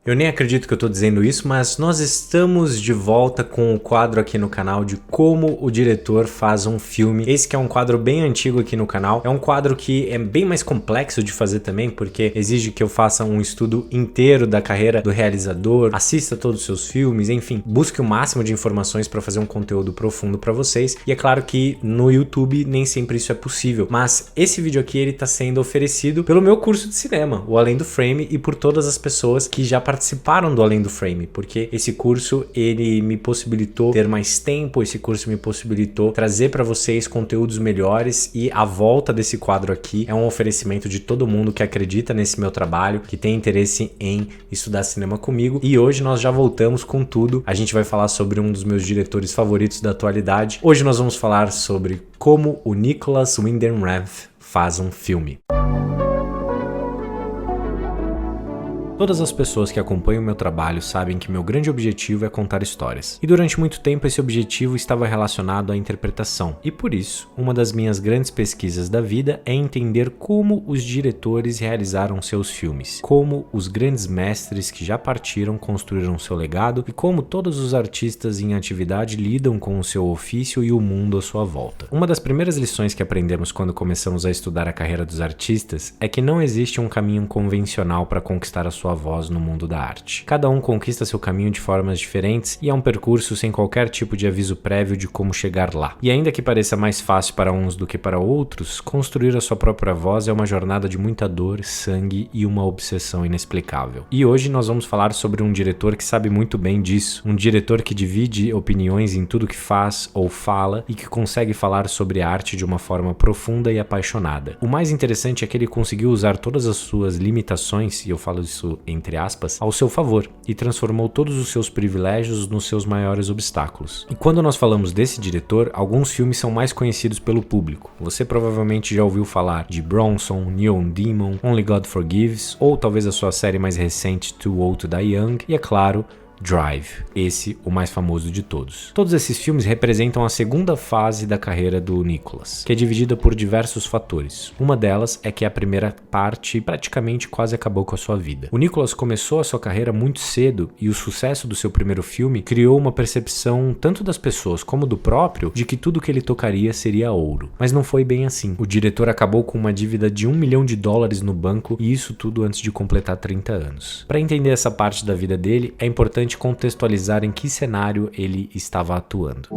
Eu nem acredito que eu tô dizendo isso, mas nós estamos de volta com o quadro aqui no canal de como o diretor faz um filme. Esse que é um quadro bem antigo aqui no canal. É um quadro que é bem mais complexo de fazer também, porque exige que eu faça um estudo inteiro da carreira do realizador, assista todos os seus filmes, enfim, busque o máximo de informações para fazer um conteúdo profundo para vocês. E é claro que no YouTube nem sempre isso é possível, mas esse vídeo aqui ele tá sendo oferecido pelo meu curso de cinema, o Além do Frame, e por todas as pessoas que já participaram do Além do Frame, porque esse curso ele me possibilitou ter mais tempo, esse curso me possibilitou trazer para vocês conteúdos melhores, e a volta desse quadro aqui é um oferecimento de todo mundo que acredita nesse meu trabalho, que tem interesse em estudar cinema comigo. E hoje nós já voltamos com tudo. A gente vai falar sobre um dos meus diretores favoritos da atualidade. Hoje nós vamos falar sobre como o Nicholas Winding Refn faz um filme. Todas as pessoas que acompanham o meu trabalho sabem que meu grande objetivo é contar histórias. E durante muito tempo esse objetivo estava relacionado à interpretação. E por isso, uma das minhas grandes pesquisas da vida é entender como os diretores realizaram seus filmes, como os grandes mestres que já partiram construíram seu legado e como todos os artistas em atividade lidam com o seu ofício e o mundo à sua volta. Uma das primeiras lições que aprendemos quando começamos a estudar a carreira dos artistas é que não existe um caminho convencional para conquistar a sua voz no mundo da arte. Cada um conquista seu caminho de formas diferentes e é um percurso sem qualquer tipo de aviso prévio de como chegar lá. E ainda que pareça mais fácil para uns do que para outros, construir a sua própria voz é uma jornada de muita dor, sangue e uma obsessão inexplicável. E hoje nós vamos falar sobre um diretor que sabe muito bem disso, um diretor que divide opiniões em tudo que faz ou fala e que consegue falar sobre a arte de uma forma profunda e apaixonada. O mais interessante é que ele conseguiu usar todas as suas limitações, e eu falo isso entre aspas, ao seu favor, e transformou todos os seus privilégios nos seus maiores obstáculos. E quando nós falamos desse diretor, alguns filmes são mais conhecidos pelo público. Você provavelmente já ouviu falar de Bronson, Neon Demon, Only God Forgives, ou talvez a sua série mais recente Too Old to Die Young, e é claro, Drive, esse o mais famoso de todos. Todos esses filmes representam a segunda fase da carreira do Nicholas, que é dividida por diversos fatores. Uma delas é que a primeira parte praticamente quase acabou com a sua vida. O Nicholas começou a sua carreira muito cedo e o sucesso do seu primeiro filme criou uma percepção tanto das pessoas como do próprio de que tudo que ele tocaria seria ouro. Mas não foi bem assim. O diretor acabou com uma dívida de $1 milhão no banco, e isso tudo antes de completar 30 anos. Para entender essa parte da vida dele, é importante contextualizar em que cenário ele estava atuando.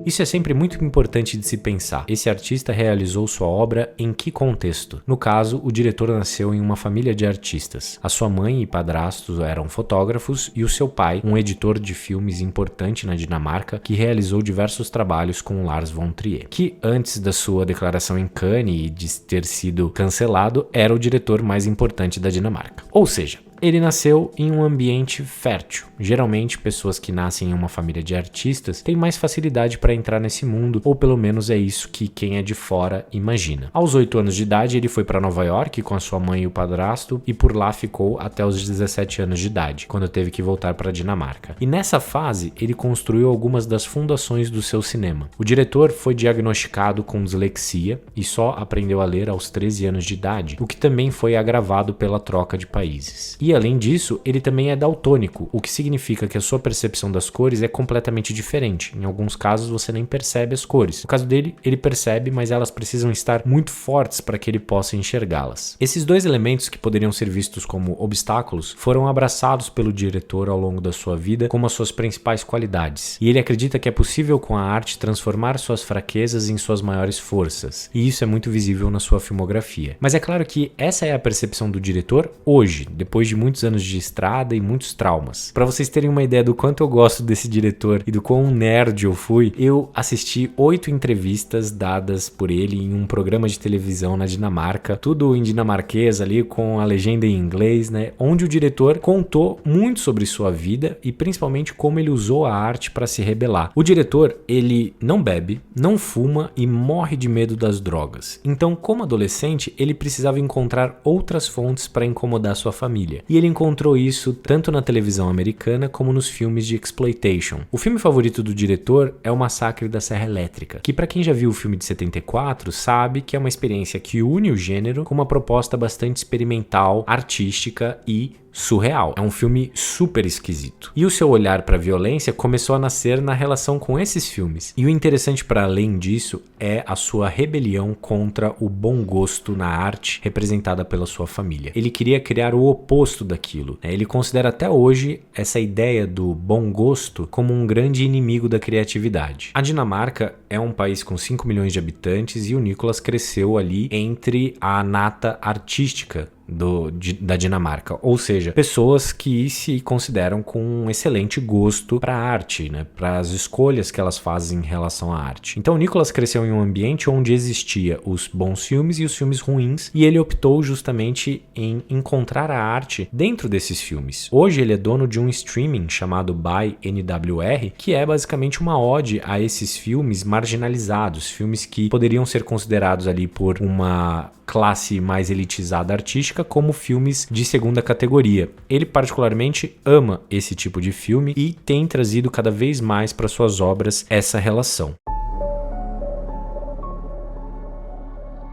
Isso é sempre muito importante de se pensar. Esse artista realizou sua obra em que contexto? No caso, o diretor nasceu em uma família de artistas. A sua mãe e padrasto eram fotógrafos e o seu pai, um editor de filmes importante na Dinamarca, que realizou diversos trabalhos com Lars von Trier, que antes da sua declaração em Cannes e de ter sido cancelado, era o diretor mais importante da Dinamarca. Ou seja, ele nasceu em um ambiente fértil. Geralmente, pessoas que nascem em uma família de artistas têm mais facilidade para entrar nesse mundo, ou pelo menos é isso que quem é de fora imagina. Aos 8 anos de idade, ele foi para Nova York com a sua mãe e o padrasto, e por lá ficou até os 17 anos de idade, quando teve que voltar para a Dinamarca. E nessa fase, ele construiu algumas das fundações do seu cinema. O diretor foi diagnosticado com dislexia e só aprendeu a ler aos 13 anos de idade, o que também foi agravado pela troca de países. E além disso, ele também é daltônico, o que significa que a sua percepção das cores é completamente diferente. Em alguns casos você nem percebe as cores. No caso dele, ele percebe, mas elas precisam estar muito fortes para que ele possa enxergá-las. Esses dois elementos que poderiam ser vistos como obstáculos foram abraçados pelo diretor ao longo da sua vida como as suas principais qualidades. E ele acredita que é possível com a arte transformar suas fraquezas em suas maiores forças. E isso é muito visível na sua filmografia. Mas é claro que essa é a percepção do diretor hoje, depois de muitos anos de estrada e muitos traumas. Para vocês terem uma ideia do quanto eu gosto desse diretor e do quão nerd eu fui, eu assisti 8 entrevistas dadas por ele em um programa de televisão na Dinamarca, tudo em dinamarquês ali com a legenda em inglês, né? Onde o diretor contou muito sobre sua vida e principalmente como ele usou a arte para se rebelar. O diretor, ele não bebe, não fuma e morre de medo das drogas. Então, como adolescente, ele precisava encontrar outras fontes para incomodar sua família. e ele encontrou isso tanto na televisão americana como nos filmes de exploitation. O filme favorito do diretor é O Massacre da Serra Elétrica, que para quem já viu o filme de 74 sabe que é uma experiência que une o gênero com uma proposta bastante experimental, artística e surreal. É um filme super esquisito. E o seu olhar para a violência começou a nascer na relação com esses filmes. E o interessante para além disso é a sua rebelião contra o bom gosto na arte representada pela sua família. Ele queria criar o oposto daquilo. Ele considera até hoje essa ideia do bom gosto como um grande inimigo da criatividade. A Dinamarca é um país com 5 milhões de habitantes e o Nicholas cresceu ali entre a nata artística da Dinamarca, ou seja, pessoas que se consideram com um excelente gosto para a arte, né, para as escolhas que elas fazem em relação à arte. Então, Nicholas cresceu em um ambiente onde existia os bons filmes e os filmes ruins, e ele optou justamente em encontrar a arte dentro desses filmes. Hoje ele é dono de um streaming chamado Buy NWR, que é basicamente uma ode a esses filmes marginalizados, filmes que poderiam ser considerados ali por uma classe mais elitizada artística como filmes de segunda categoria. Ele particularmente ama esse tipo de filme e tem trazido cada vez mais para suas obras essa relação.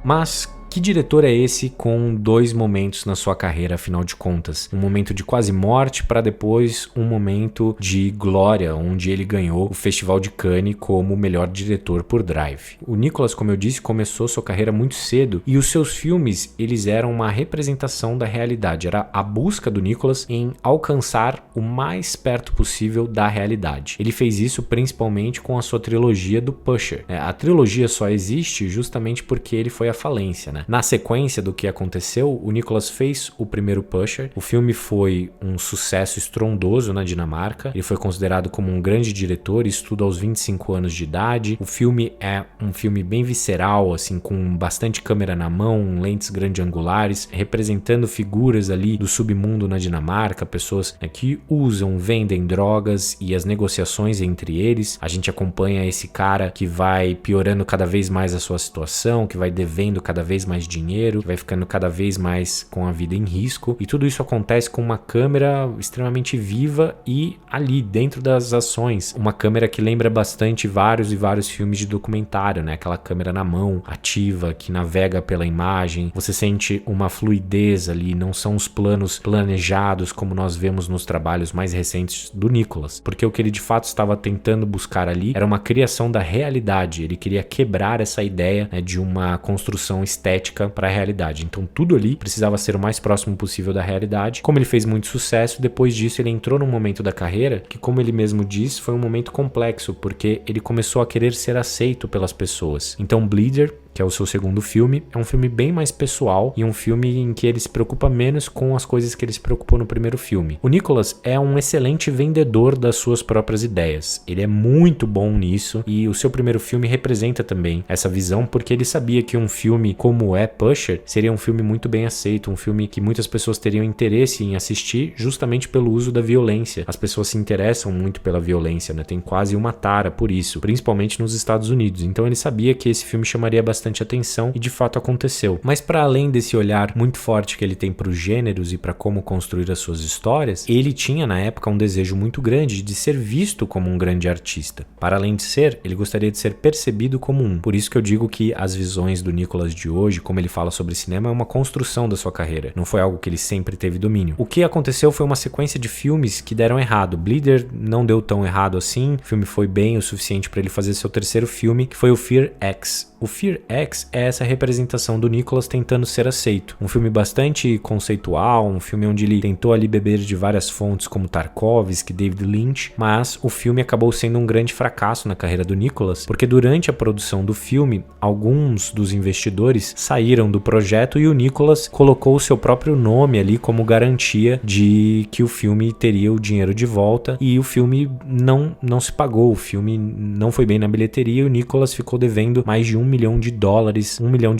Mas que diretor é esse com dois momentos na sua carreira, afinal de contas? Um momento de quase morte para depois um momento de glória, onde ele ganhou o Festival de Cannes como o melhor diretor por Drive. O Nicholas, como eu disse, começou sua carreira muito cedo e os seus filmes, eles eram uma representação da realidade. Era a busca do Nicholas em alcançar o mais perto possível da realidade. Ele fez isso principalmente com a sua trilogia do Pusher. A trilogia só existe justamente porque ele foi à falência, né? Na sequência do que aconteceu, o Nicholas fez o primeiro Pusher. O filme foi um sucesso estrondoso na Dinamarca. Ele foi considerado como um grande diretor, isso tudo aos 25 anos de idade. O filme é um filme bem visceral, assim, com bastante câmera na mão, lentes grande-angulares, representando figuras ali do submundo na Dinamarca, pessoas que usam, vendem drogas e as negociações entre eles. A gente acompanha esse cara que vai piorando cada vez mais a sua situação, que vai devendo cada vez mais dinheiro, vai ficando cada vez mais com a vida em risco, e tudo isso acontece com uma câmera extremamente viva e ali dentro das ações, uma câmera que lembra bastante vários e vários filmes de documentário, né? Aquela câmera na mão, ativa, que navega pela imagem, você sente uma fluidez ali, não são os planos planejados como nós vemos nos trabalhos mais recentes do Nicholas, porque o que ele de fato estava tentando buscar ali era uma criação da realidade, ele queria quebrar essa ideia, né, de uma construção estética para a realidade. Então tudo ali precisava ser o mais próximo possível da realidade. Como ele fez muito sucesso, depois disso ele entrou num momento da carreira que, como ele mesmo diz, foi um momento complexo, porque ele começou a querer ser aceito pelas pessoas. Então Bleeder, que é o seu segundo filme, é um filme bem mais pessoal e um filme em que ele se preocupa menos com as coisas que ele se preocupou no primeiro filme. O Nicholas é um excelente vendedor das suas próprias ideias. Ele é muito bom nisso e o seu primeiro filme representa também essa visão, porque ele sabia que um filme como é Pusher seria um filme muito bem aceito, um filme que muitas pessoas teriam interesse em assistir justamente pelo uso da violência. As pessoas se interessam muito pela violência, né? Tem quase uma tara por isso, principalmente nos Estados Unidos. Então ele sabia que esse filme chamaria bastante atenção e de fato aconteceu. Mas para além desse olhar muito forte que ele tem para os gêneros e para como construir as suas histórias, ele tinha na época um desejo muito grande de ser visto como um grande artista. Para além de ser, ele gostaria de ser percebido como um. Por isso que eu digo que as visões do Nicholas de hoje, como ele fala sobre cinema, é uma construção da sua carreira. Não foi algo que ele sempre teve domínio. O que aconteceu foi uma sequência de filmes que deram errado. Bleeder não deu tão errado assim. O filme foi bem o suficiente para ele fazer seu terceiro filme, que foi o Fear X. O Fear X é essa representação do Nicholas tentando ser aceito. Um filme bastante conceitual, um filme onde ele tentou ali beber de várias fontes como Tarkovsky, David Lynch, mas o filme acabou sendo um grande fracasso na carreira do Nicholas, porque durante a produção do filme, alguns dos investidores saíram do projeto e o Nicholas colocou o seu próprio nome ali como garantia de que o filme teria o dinheiro de volta, e o filme não se pagou, o filme não foi bem na bilheteria e o Nicholas ficou devendo mais de $1 milhão dólares, $1 milhão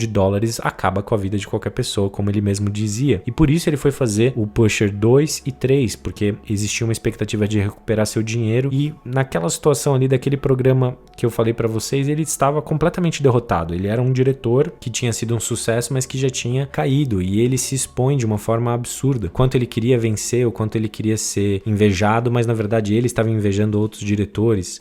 acaba com a vida de qualquer pessoa, como ele mesmo dizia. E por isso ele foi fazer o Pusher 2 e 3, porque existia uma expectativa de recuperar seu dinheiro, e naquela situação ali daquele programa que eu falei pra vocês, ele estava completamente derrotado. Ele era um diretor que tinha sido um sucesso, mas que já tinha caído, e ele se expõe de uma forma absurda. Quanto ele queria vencer, o quanto ele queria ser invejado, mas na verdade ele estava invejando outros diretores.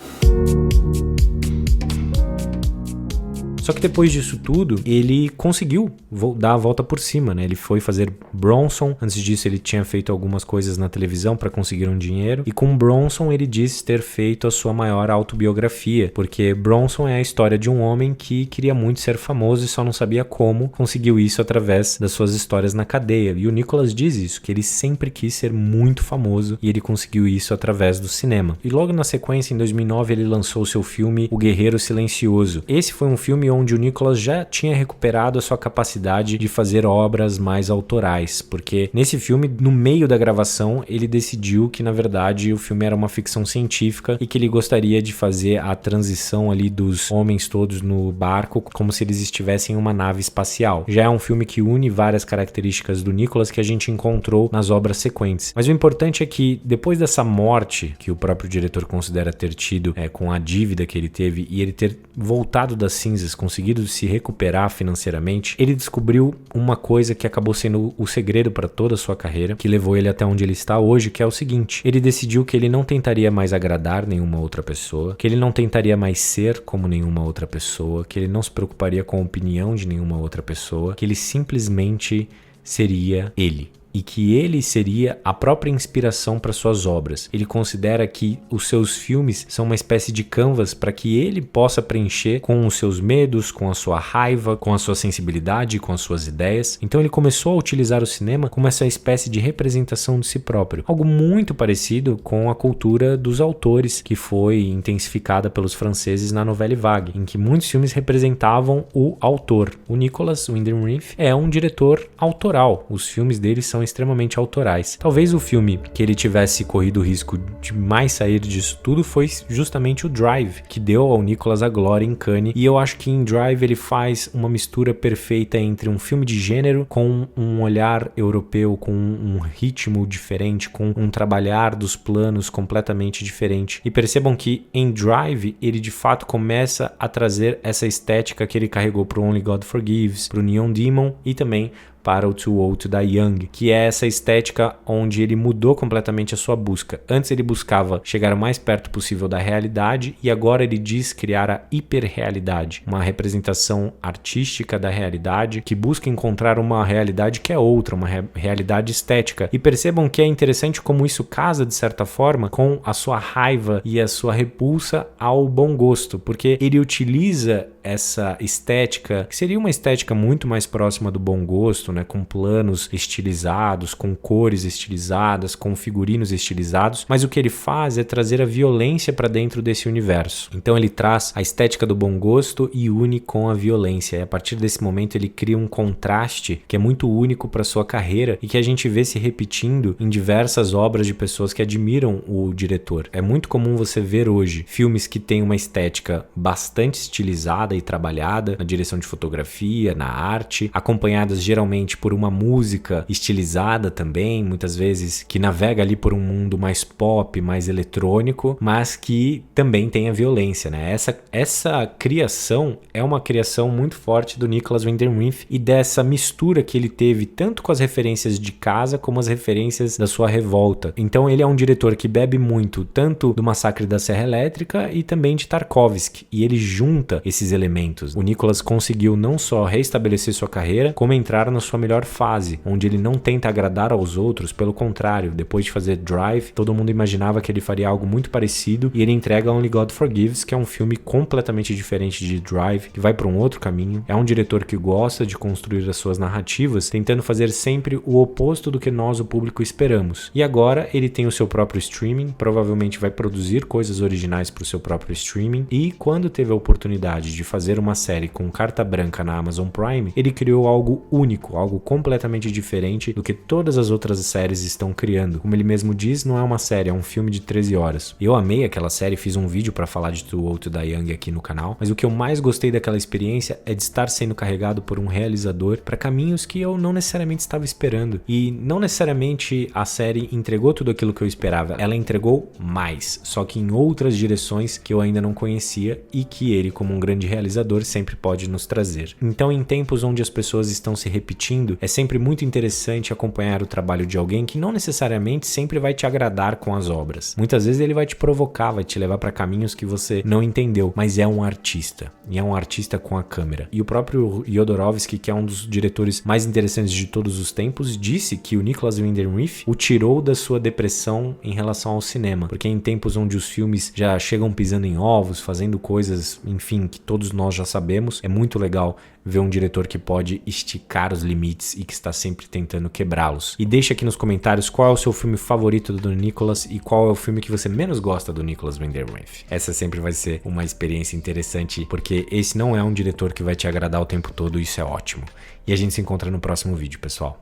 Só que depois disso tudo, ele conseguiu dar a volta por cima, né? Ele foi fazer Bronson. Antes disso, ele tinha feito algumas coisas na televisão para conseguir um dinheiro. E com Bronson, ele disse ter feito a sua maior autobiografia, porque Bronson é a história de um homem que queria muito ser famoso e só não sabia como. Conseguiu isso através das suas histórias na cadeia. E o Nicholas diz isso, que ele sempre quis ser muito famoso e ele conseguiu isso através do cinema. E logo na sequência, em 2009, ele lançou o seu filme O Guerreiro Silencioso. Esse foi um filme onde o Nicholas já tinha recuperado a sua capacidade de fazer obras mais autorais, porque nesse filme, no meio da gravação, ele decidiu que na verdade o filme era uma ficção científica e que ele gostaria de fazer a transição ali dos homens todos no barco como se eles estivessem em uma nave espacial. Já é um filme que une várias características do Nicholas que a gente encontrou nas obras sequentes. Mas o importante é que depois dessa morte que o próprio diretor considera ter tido com a dívida que ele teve e ele ter voltado das cinzas, conseguido se recuperar financeiramente, ele descobriu uma coisa que acabou sendo o segredo para toda a sua carreira, que levou ele até onde ele está hoje, que é o seguinte: ele decidiu que ele não tentaria mais agradar nenhuma outra pessoa, que ele não tentaria mais ser como nenhuma outra pessoa, que ele não se preocuparia com a opinião de nenhuma outra pessoa, que ele simplesmente seria ele. E que ele seria a própria inspiração para suas obras. Ele considera que os seus filmes são uma espécie de canvas para que ele possa preencher com os seus medos, com a sua raiva, com a sua sensibilidade, com as suas ideias. Então ele começou a utilizar o cinema como essa espécie de representação de si próprio. Algo muito parecido com a cultura dos autores, que foi intensificada pelos franceses na Nouvelle Vague, em que muitos filmes representavam o autor. O Nicholas Winding Refn é um diretor autoral. Os filmes dele são extremamente autorais. Talvez o filme que ele tivesse corrido o risco de mais sair disso tudo foi justamente o Drive, que deu ao Nicholas a glória em Cannes, e eu acho que em Drive ele faz uma mistura perfeita entre um filme de gênero com um olhar europeu, com um ritmo diferente, com um trabalhar dos planos completamente diferente. E percebam que em Drive ele de fato começa a trazer essa estética que ele carregou pro Only God Forgives, pro Neon Demon e também para o Too Old to Die Young, que é essa estética onde ele mudou completamente a sua busca. Antes ele buscava chegar o mais perto possível da realidade e agora ele diz criar a hiperrealidade, uma representação artística da realidade que busca encontrar uma realidade que é outra, uma realidade estética. E percebam que é interessante como isso casa de certa forma com a sua raiva e a sua repulsa ao bom gosto, porque ele utiliza essa estética, que seria uma estética muito mais próxima do bom gosto, né, com planos estilizados, com cores estilizadas, com figurinos estilizados, mas o que ele faz é trazer a violência para dentro desse universo. Então ele traz a estética do bom gosto e une com a violência, e a partir desse momento ele cria um contraste que é muito único para sua carreira e que a gente vê se repetindo em diversas obras de pessoas que admiram o diretor. É muito comum você ver hoje filmes que têm uma estética bastante estilizada e trabalhada na direção de fotografia, na arte, acompanhadas geralmente por uma música estilizada também, muitas vezes que navega ali por um mundo mais pop, mais eletrônico, mas que também tem a violência, né? Essa criação é uma criação muito forte do Nicholas Winding Refn e dessa mistura que ele teve tanto com as referências de casa como as referências da sua revolta. Então ele é um diretor que bebe muito tanto do Massacre da Serra Elétrica e também de Tarkovsky, e ele junta esses elementos. O Nicholas conseguiu não só restabelecer sua carreira, como entrar na sua melhor fase, onde ele não tenta agradar aos outros, pelo contrário, depois de fazer Drive, todo mundo imaginava que ele faria algo muito parecido e ele entrega Only God Forgives, que é um filme completamente diferente de Drive, que vai para um outro caminho. É um diretor que gosta de construir as suas narrativas, tentando fazer sempre o oposto do que nós, o público, esperamos. E agora ele tem o seu próprio streaming, provavelmente vai produzir coisas originais para o seu próprio streaming, e quando teve a oportunidade de fazer uma série com carta branca na Amazon Prime, ele criou algo único, algo completamente diferente do que todas as outras séries estão criando. Como ele mesmo diz, não é uma série, é um filme de 13 horas. Eu amei aquela série, fiz um vídeo pra falar de Too Old to Die Young aqui no canal, mas o que eu mais gostei daquela experiência é de estar sendo carregado por um realizador para caminhos que eu não necessariamente estava esperando. E não necessariamente a série entregou tudo aquilo que eu esperava, ela entregou mais, só que em outras direções que eu ainda não conhecia e que ele, como um grande realizador, sempre pode nos trazer. Então, em tempos onde as pessoas estão se repetindo, é sempre muito interessante acompanhar o trabalho de alguém que não necessariamente sempre vai te agradar com as obras. Muitas vezes ele vai te provocar, vai te levar para caminhos que você não entendeu, mas é um artista, e é um artista com a câmera. E o próprio Jodorowsky, que é um dos diretores mais interessantes de todos os tempos, disse que o Nicholas Winding Refn o tirou da sua depressão em relação ao cinema, porque em tempos onde os filmes já chegam pisando em ovos, fazendo coisas, enfim, que todos nós já sabemos, é muito legal ver um diretor que pode esticar os limites e que está sempre tentando quebrá-los. E deixa aqui nos comentários qual é o seu filme favorito do Nicholas e qual é o filme que você menos gosta do Nicholas Winding Refn. Essa sempre vai ser uma experiência interessante, porque esse não é um diretor que vai te agradar o tempo todo, e isso é ótimo. E a gente se encontra no próximo vídeo, pessoal.